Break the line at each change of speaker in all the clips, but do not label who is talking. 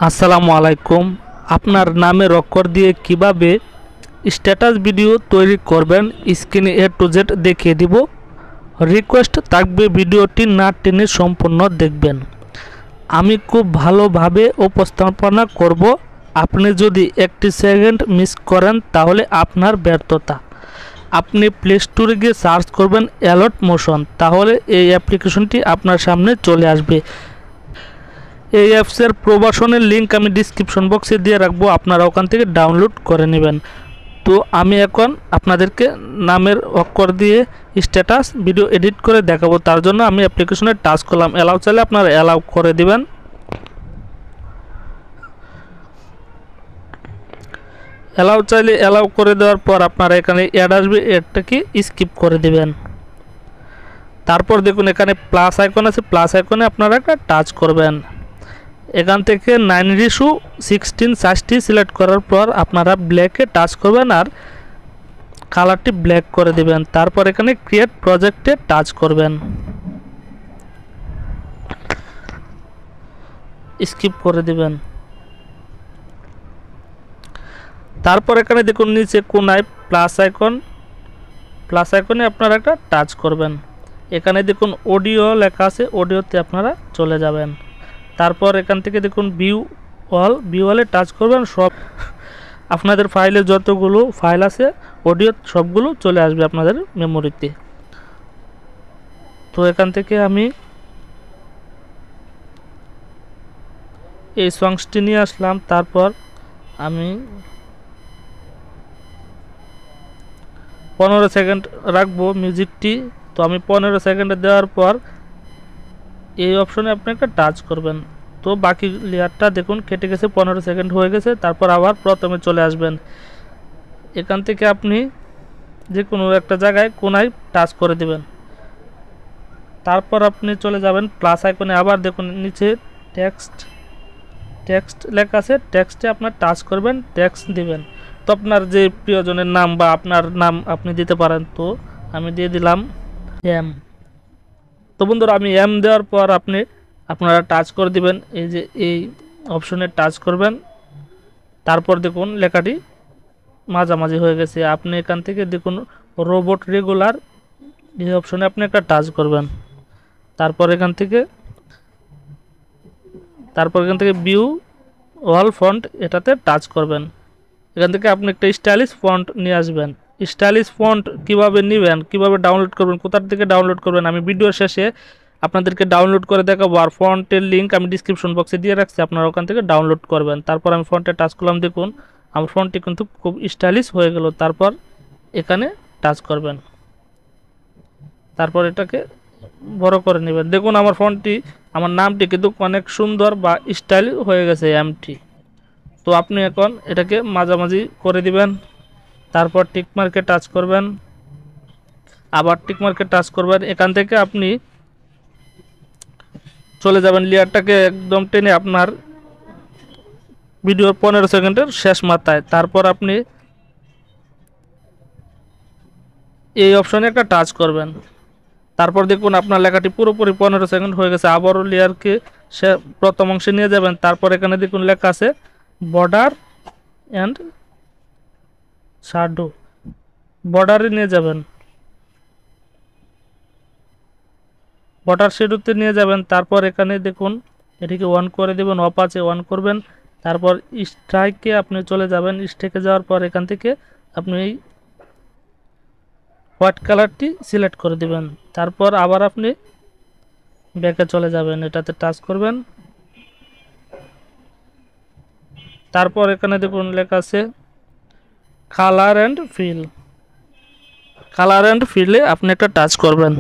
আসসালামু আলাইকুম। আপনার নামের অক্ষর দিয়ে কিভাবে স্ট্যাটাস ভিডিও তৈরি করবেন স্ক্রিনে A to Z দেখিয়ে দিব। রিকোয়েস্ট থাকবে ভিডিওটি না টেনে সম্পূর্ণ দেখবেন। আমি খুব ভালোভাবে উপস্থাপনা করব। আপনি যদি একটি সেকেন্ড মিস করেন তাহলে আপনার ব্যর্থতা। আপনি প্লে স্টোরে গিয়ে সার্চ করবেন অ্যালাইট মোশন, তাহলে এই অ্যাপ্লিকেশনটি আপনার সামনে চলে আসবে। এই অ্যাপসের প্রবাসনের লিঙ্ক আমি ডিসক্রিপশন বক্সে দিয়ে রাখবো, আপনারা ওখান থেকে ডাউনলোড করে নেবেন। তো আমি এখন আপনাদেরকে নামের অক্ষর দিয়ে স্ট্যাটাস ভিডিও এডিট করে দেখাবো। তার জন্য আমি অ্যাপ্লিকেশনে টাচ করলাম। অ্যালাউ চাইলে আপনারা অ্যালাউ করে দিবেন। অ্যালাউ চাইলে অ্যালাউ করে দেওয়ার পর আপনারা এখানে অ্যাড আসবে, অ্যাডটাকে স্কিপ করে দিবেন। তারপর দেখুন এখানে প্লাস আইকন আছে, প্লাস আইকনে আপনারা একটা টাচ করবেন। এখান থেকে 9:16 সাইজটি সিলেক্ট করার পর আপনারা ব্ল্যাকে টাচ করবেন আর কালারটি ব্ল্যাক করে দিবেন। তারপর এখানে ক্রিয়েট প্রজেক্টে টাচ করবেন, স্কিপ করে দিবেন। তারপর এখানে দেখুন নিচে কোনায় প্লাস আইকন, প্লাস আইকনে আপনারা একটা টাচ করবেন। এখানে দেখুন অডিও লেখা আছে, অডিওতে আপনারা চলে যাবেন। তারপর এখান থেকে দেখুন ভিউ অলে টাচ করবেন। সব আপনাদের ফাইলে যতগুলো ফাইল আছে অডিও সবগুলো চলে আসবে আপনাদের মেমোরিতে। তো এখান থেকে আমি এই সংসটি নিয়ে আসলাম। তারপর আমি 15 সেকেন্ড রাখবো মিউজিকটি। তো আমি 15 সেকেন্ডে দেওয়ার পর এই অপশনে আপনি একটা টাচ করবেন। তো বাকি লেয়ারটা দেখুন কেটে গেছে, 15 সেকেন্ড হয়ে গেছে। তারপর আবার প্রথমে চলে আসবেন। এখান থেকে আপনি যে কোনো একটা জায়গায় কোনায় টাচ করে দিবেন। তারপর আপনি চলে যাবেন প্লাস আইকনে, আবার দেখুন নিচে টেক্সট লেখা আছে, টেক্সটে আপনার টাচ করবেন, টেক্সট দিবেন। তো আপনার যে প্রিয়জনের নাম বা আপনার নাম আপনি দিতে পারেন। তো আমি দিয়ে দিলাম এম। তো বন্ধুরা আমি এম দেওয়ার পর আপনারা টাচ করে দিবেন, এই যে এই অপশনে টাচ করবেন। তারপর দেখুন লেখাটি মাঝামাঝি হয়ে গেছে। আপনি এখান থেকে দেখুন রোবট রেগুলার এই অপশনে আপনি একটা টাচ করবেন। তারপর এখান থেকে ভিউ অল ফন্ট এটাতে টাচ করবেন। এখান থেকে আপনি একটা স্টাইলিশ ফন্ট নিয়ে আসবেন। স্টাইলিশ ফন্ট কিভাবে নেবেন, কিভাবে ডাউনলোড করবেন, কোথা থেকে ডাউনলোড করবেন আমি ভিডিও শেষে আপনাদেরকে ডাউনলোড করে দেখাবো। আর ফন্টের লিঙ্ক আমি ডিসক্রিপশন বক্সে দিয়ে রাখছি, আপনারা ওখান থেকে ডাউনলোড করবেন। তারপর আমি ফন্টে টাচ করলাম, দেখুন আমার ফন্টটি কিন্তু খুব স্টাইলিশ হয়ে গেল। তারপর এখানে টাচ করবেন, তারপর এটাকে বড় করে নেবেন। দেখুন আমার ফন্টটি, আমার নামটি কিন্তু অনেক সুন্দর বা স্টাইল হয়ে গেছে এমটি। তো আপনি এখন এটাকে মাঝামাঝি করে দিবেন। তারপর টিকমার্কে টাচ করবেন, আবার টিকমার্কে টাচ করবেন। এখান থেকে আপনি চলে যাবেন লেয়ারটাকে একদম টেনে আপনার ভিডিওর 15 সেকেন্ডের শেষ মাথায়। তারপর আপনি এই অপশনে একটা টাচ করবেন। তারপর দেখুন আপনার লেখাটি পুরোপুরি 15 সেকেন্ড হয়ে গেছে। আবারও লেয়ারকে প্রথম অংশে নিয়ে যাবেন। তারপর এখানে দেখুন লেখা আছে বর্ডার অ্যান্ড শ্যাডো, বর্ডারে নিয়ে যাবেন, বর্ডার শ্যাডোতে নিয়ে যাবেন। তারপর এখানে দেখুন এটিকে অন করে দেবেন, অফ আছে অন করবেন। তারপর স্ট্রাইকে আপনি চলে যাবেন। স্ট্রাইকে যাওয়ার পর এখান থেকে আপনি এই হোয়াইট কালারটি সিলেক্ট করে দিবেন। তারপর আবার আপনি ব্যাকে চলে যাবেন, এটাতে টাচ করবেন। তারপর এখানে দেখুন লেখা আছে colour and feel, colour and ফিলে আপনি একটা টাচ করবেন।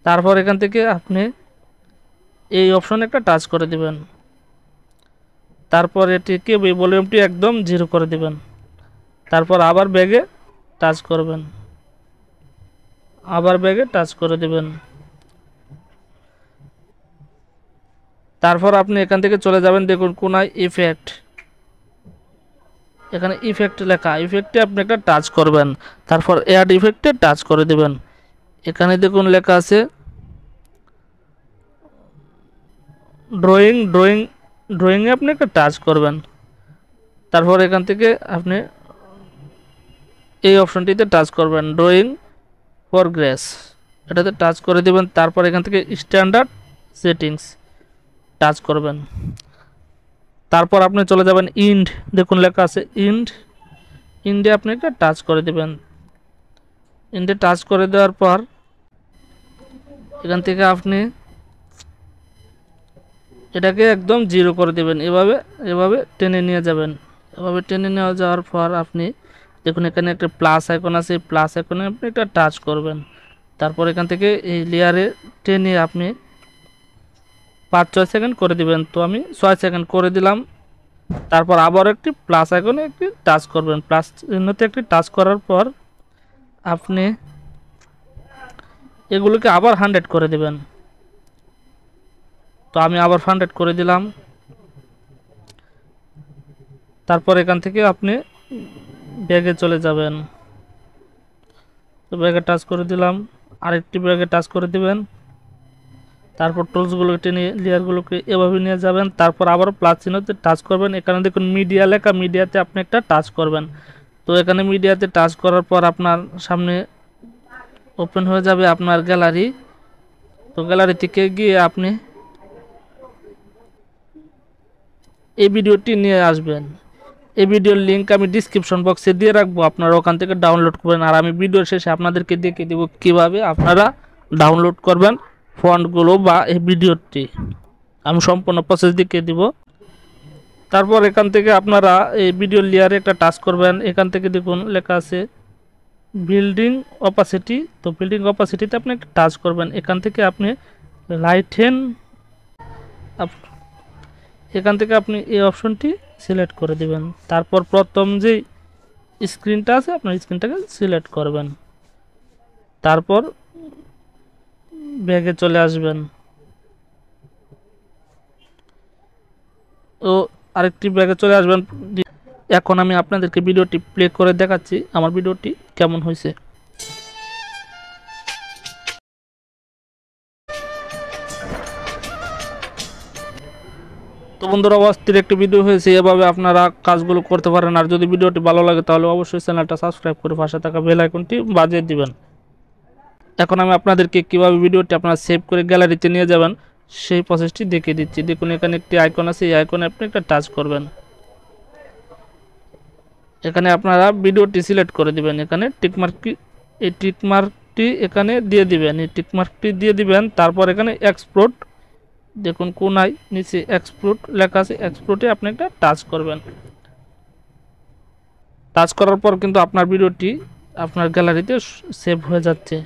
তারপর এখান থেকে আপনি এই অপশনে একটা টাচ করে দিবেন। তারপর এটিকে ভলিউমটি একদম 0 করে দিবেন। তারপর আবার ব্যাগে টাচ করবেন, আবার ব্যাগে টাচ করে দিবেন। তারপর আপনি এখান থেকে চলে যাবেন, দেখুন কোনায় ইফেক্ট, এখানে ইফেক্ট লেখা, ইফেক্টে আপনি একটা টাচ করবেন। তারপর অ্যাড ইফেক্টে টাচ করে দিবেন। এখানে দেখুন লেখা আছে ড্রয়িংয়ে আপনি একটা টাচ করবেন। তারপর এখান থেকে আপনি এই অপশনটিতে টাচ করবেন, ড্রয়িং প্রোগ্রেস, এটাতে টাচ করে দেবেন। তারপর এখান থেকে স্ট্যান্ডার্ড সেটিংস টাচ করবেন। তারপর আপনি চলে যাবেন ইন্ড, দেখুন লেখা আছে ইন্ডে আপনি একটা টাচ করে দেবেন। ইন্ডে টাচ করে দেওয়ার পর এখান থেকে আপনি এটাকে একদম 0 করে দেবেন। এভাবে টেনে নিয়ে যাবেন। এভাবে টেনে নিয়ে যাওয়ার পর আপনি দেখুন এখানে একটা প্লাস আইকন আছে, প্লাস আইকনে আপনি একটা টাচ করবেন। তারপর এখান থেকে এই লেয়ারে টেনে আপনি 5-6 সেকেন্ড করে দিবেন। তো আমি 6 সেকেন্ড করে দিলাম। তারপর আবার একটি প্লাস আইকনে একটি টাচ করবেন। প্লাস চিহ্নতে একটি টাচ করার পর আপনি এগুলোকে আবার 100 করে দিবেন। তো আমি আবার 100 করে দিলাম। তারপর এখান থেকে আপনি ব্যাগে চলে যাবেন। তো ব্যাগে টাচ করে দিলাম, আরেকটি ব্যাগে টাচ করে দিবেন। তারপর টুলসগুলোকে টেনে লেয়ারগুলোকে এভাবে নিয়ে যাবেন। তারপর আবার প্লাস চিহ্নতে টাচ করবেন। এখানে দেখুন মিডিয়া লেখা, মিডিয়াতে আপনি একটা টাচ করবেন। তো এখানে মিডিয়াতে টাচ করার পর আপনার সামনে ওপেন হয়ে যাবে আপনার গ্যালারি। তো গ্যালারি থেকে গিয়ে আপনি এই ভিডিওটি নিয়ে আসবেন। এই ভিডিওর লিঙ্ক আমি ডিসক্রিপশন বক্সে দিয়ে রাখবো, আপনারা ওখান থেকে ডাউনলোড করবেন। আর আমি ভিডিওর শেষে আপনাদেরকে দেখিয়ে দেবো কীভাবে আপনারা ডাউনলোড করবেন ফন্টগুলো বা এই ভিডিওটি আমি সম্পূর্ণ প্রসেস দেখিয়ে দিব। তারপর এখান থেকে আপনারা এই ভিডিও লেয়ারে একটা টাচ করবেন। এখান থেকে দেখুন লেখা আছে বিল্ডিং অপাসিটি। তো বিল্ডিং অপাসিটিতে আপনি একটা টাচ করবেন। এখান থেকে আপনি লাইটেন, এখান থেকে আপনি এই অপশনটি সিলেক্ট করে দিবেন। তারপর প্রথম যে স্ক্রিনটা আছে আপনার স্ক্রিনটাকে সিলেক্ট করবেন। তারপর ব্যাগে চলে আসবেন। ও আরেকটি ব্যাগে চলে আসবেন। এখন আমি আপনাদেরকে ভিডিওটি প্লে করে দেখাচ্ছি আমার ভিডিওটি কেমন হয়েছে। তো বন্ধুরা, অস্থির একটি ভিডিও হয়েছে, এভাবে আপনারা কাজগুলো করতে পারেন। আর যদি ভিডিওটি ভালো লাগে তাহলে অবশ্যই চ্যানেলটা সাবস্ক্রাইব করে পাশে থাকা বেল আইকনটি বাজিয়ে দিবেন। এখন আমি আপনাদেরকে কীভাবে ভিডিওটি আপনারা সেভ করে গ্যালারিতে নিয়ে যাবেন সেই প্রসেসটি দেখিয়ে দিচ্ছি। দেখুন এখানে একটি আইকন আছে, এই আইকনে আপনি একটা টাচ করবেন। এখানে আপনারা ভিডিওটি সিলেক্ট করে দিবেন। এখানে এই টিকমার্কটি এখানে দিয়ে দিবেন, এই টিকমার্কটি দিয়ে দিবেন। তারপর এখানে এক্সপোর্ট, দেখুন কোনায় নিচে এক্সপোর্ট লেখা আছে, এক্সপোর্টে আপনি একটা টাচ করবেন। টাচ করার পর কিন্তু আপনার ভিডিওটি আপনার গ্যালারিতে সেভ হয়ে যাচ্ছে।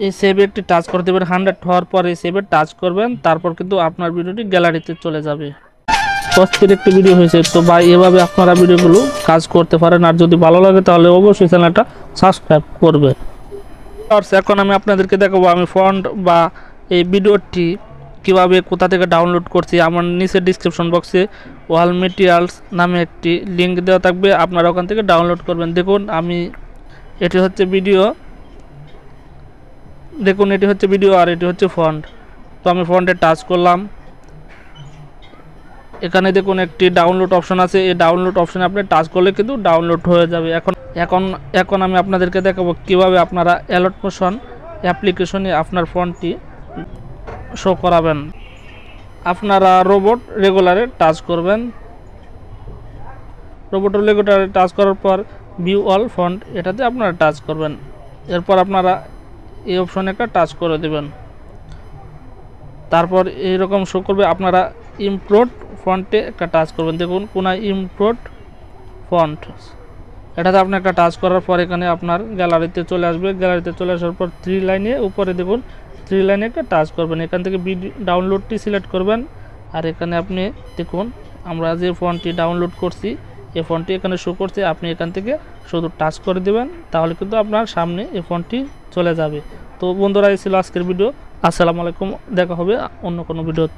এই সেভে একটি টাচ করে দেবেন। 100 হওয়ার পর এই সেভে টাচ করবেন। তারপর কিন্তু আপনার ভিডিওটি গ্যালারিতে চলে যাবে। অস্থির একটি ভিডিও হয়েছে। তো ভাই এভাবে আপনারা ভিডিওগুলো কাজ করতে পারেন। আর যদি ভালো লাগে তাহলে অবশ্যই চ্যানেলটা সাবস্ক্রাইব করবে। এখন আমি আপনাদেরকে দেখাবো আমি ফন্ট বা এই ভিডিওটি কিভাবে কোথা থেকে ডাউনলোড করছি। আমার নিচে ডিসক্রিপশন বক্সে ওয়াল মেটেরিয়ালস নামে একটি লিঙ্ক দেওয়া থাকবে, আপনারা ওখান থেকে ডাউনলোড করবেন। দেখুন এটি হচ্ছে ভিডিও, দেখুন এটি হচ্ছে ভিডিও আর এটি হচ্ছে ফন্ট। তো আমি ফন্টে টাচ করলাম। এখানে দেখুন একটি ডাউনলোড অপশন আছে, এই ডাউনলোড অপশনে আপনি টাচ করলে কিন্তু ডাউনলোড হয়ে যাবে। এখন আমি আপনাদেরকে দেখাবো কিভাবে আপনারা অ্যালাইট মোশন অ্যাপ্লিকেশনে আপনার ফন্টটি শো করাবেন। আপনারা রোবট রেগুলারে টাচ করবেন। রোবট রেগুলারে টাচ করার পর ভিউ অল ফন্ট এটাতে আপনারা টাচ করবেন। এরপর আপনারা এই অপশনে একটা টাচ করে দেবেন। তারপর এইরকম শো করবে। আপনারা ইম্পোর্ট ফন্টে একটা টাচ করবেন। দেখুন কোনায় ইম্পোর্ট ফন্ট, এটাতে আপনি একটা টাচ করার পর এখানে আপনার গ্যালারিতে চলে আসবে। গ্যালারিতে চলে আসার পর 3 লাইনে উপরে দেখুন 3 লাইনে একটা টাচ করবেন। এখান থেকে ডাউনলোডটি সিলেক্ট করবেন। আর এখানে আপনি দেখুন আমরা যে ফন্টটি ডাউনলোড করছি এই ফন্টটি এখানে শো করছে। আপনি এখান থেকে শুধু টাচ করে দেবেন, তাহলে কিন্তু আপনার সামনে এই ফন্টটি চলে যাবে। তো বন্ধুরা, এই ছিল আজকের ভিডিও। আসসালামু আলাইকুম, দেখা হবে অন্য কোনো ভিডিওতে।